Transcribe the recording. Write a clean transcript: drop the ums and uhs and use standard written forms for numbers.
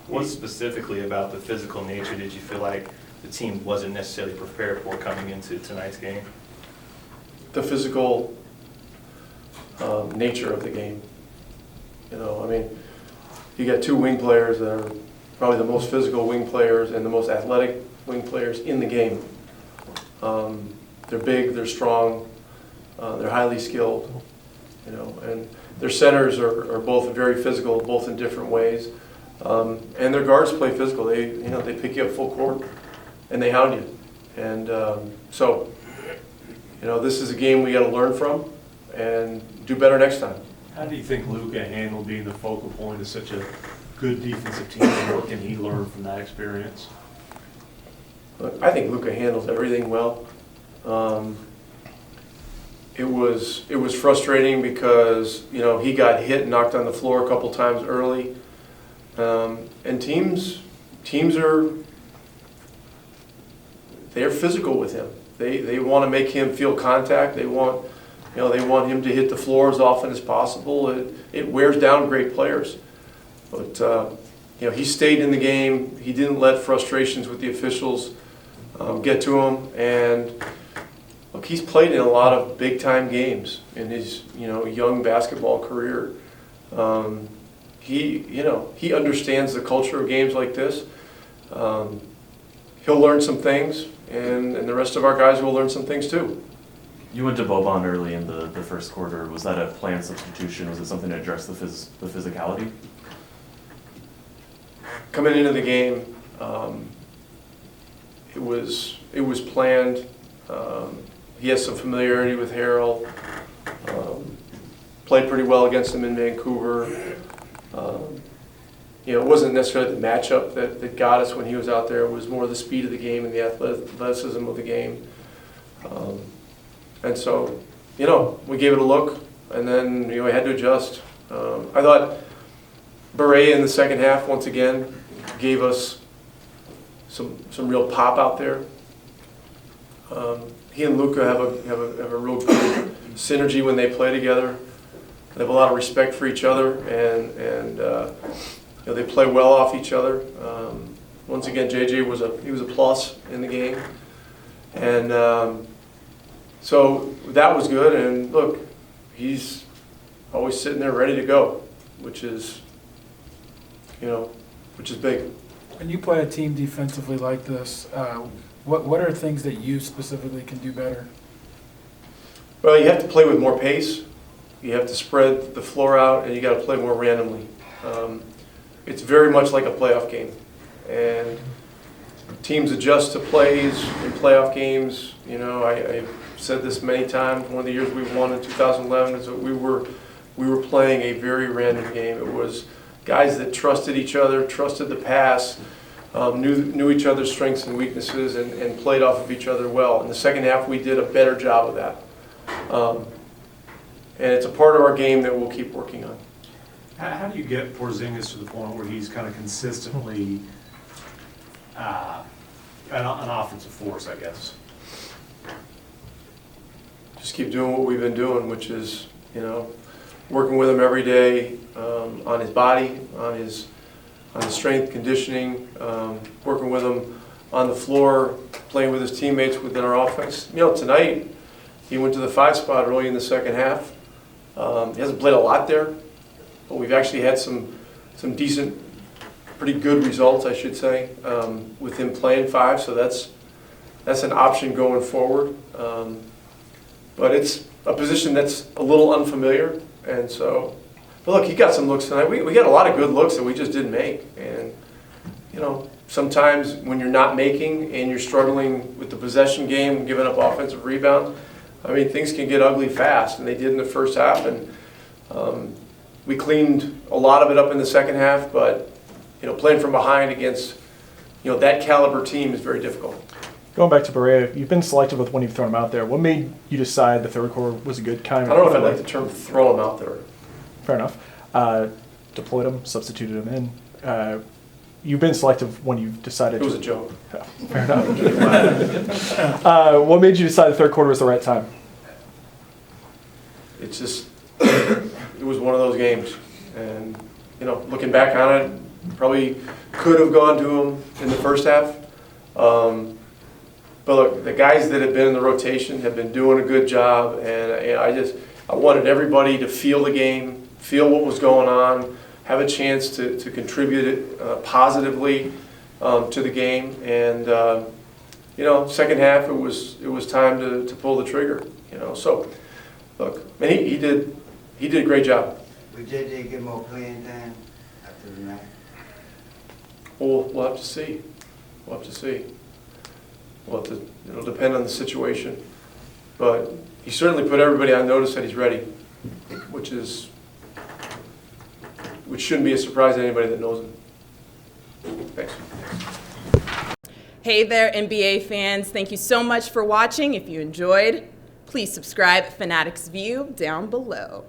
What specifically about the physical nature did you feel like the team wasn't necessarily prepared for coming into tonight's game? The physical nature of the game. You know, I mean, you got two wing players that are probably the most physical wing players and the most athletic wing players in the game. They're big, they're strong, they're highly skilled, you know, and their centers are both very physical, both in different ways. And their guards play physical. They pick you up full court and they hound you. And so, you know, this is a game we got to learn from and do better next time. How do you think Luka handled being the focal point of such a good defensive team, and what can he learn from that experience? Look, I think Luka handles everything well. It was frustrating because, you know, he got hit and knocked on the floor a couple times early, and teams they're physical with him. They want to make him feel contact. They want him to hit the floor as often as possible. It wears down great players, but you know, he stayed in the game. He didn't let frustrations with the officials get to him, and look, he's played in a lot of big-time games in his, you know, young basketball career. He understands the culture of games like this. He'll learn some things, and the rest of our guys will learn some things too. You went to Boban early in the first quarter. Was that a planned substitution? Was it something to address the physicality? Coming into the game, it was planned. He has some familiarity with Harrell. Played pretty well against him in Vancouver. You know, it wasn't necessarily the matchup that got us when he was out there. It was more the speed of the game and the athleticism of the game. And so, you know, we gave it a look, and then, you know, we had to adjust. I thought Beret in the second half, once again, gave us some real pop out there. He and Luka have a real good synergy when they play together. They have a lot of respect for each other, and you know, they play well off each other. Once again, JJ was a plus in the game, and so that was good. And look, he's always sitting there ready to go, which is big. When you play a team defensively like this, what are things that you specifically can do better? Well, you have to play with more pace. You have to spread the floor out, and you got to play more randomly. It's very much like a playoff game, and teams adjust to plays in playoff games. You know, I've said this many times. One of the years we won in 2011 is that we were playing a very random game. It was guys that trusted each other, trusted the pass, knew each other's strengths and weaknesses, and played off of each other well. In the second half, we did a better job of that. And it's a part of our game that we'll keep working on. How do you get Porzingis to the point where he's kind of consistently an offensive force, I guess? Just keep doing what we've been doing, which is, you know, working with him every day on his body, on his strength, conditioning, working with him on the floor, playing with his teammates within our offense. You know, tonight he went to the 5 spot early in the second half. He hasn't played a lot there, but we've actually had some decent, pretty good results, I should say, with him playing 5. So that's an option going forward. But it's a position that's a little unfamiliar, and so. But look, he got some looks tonight. We got a lot of good looks that we just didn't make, and you know, sometimes when you're not making and you're struggling with the possession game, giving up offensive rebounds, I mean, things can get ugly fast, and they did in the first half. And we cleaned a lot of it up in the second half. But you know, playing from behind against that caliber team is very difficult. Going back to Barea, you've been selective with when you've thrown him out there. What made you decide the third quarter was a good time? I don't know if I'd like the term "throw him out there." Fair enough. Deployed him, substituted him in. You've been selective when you've decided. It was a joke. Oh, fair enough. What made you decide the third quarter was the right time? It's just, it was one of those games. And, looking back on it, Probably could have gone to him in the first half. But look, the guys that have been in the rotation have been doing a good job, and I wanted everybody to feel the game, feel what was going on, have a chance to contribute it positively to the game. And second half it was time to pull the trigger. So look, man, he did a great job. Would JJ get more playing time after the night? We'll have to see. We'll have to see. It'll depend on the situation. But he certainly put everybody on notice that he's ready, which shouldn't be a surprise to anybody that knows him. Thanks. Hey there, NBA fans. Thank you so much for watching. If you enjoyed, please subscribe at Fanatics View down below.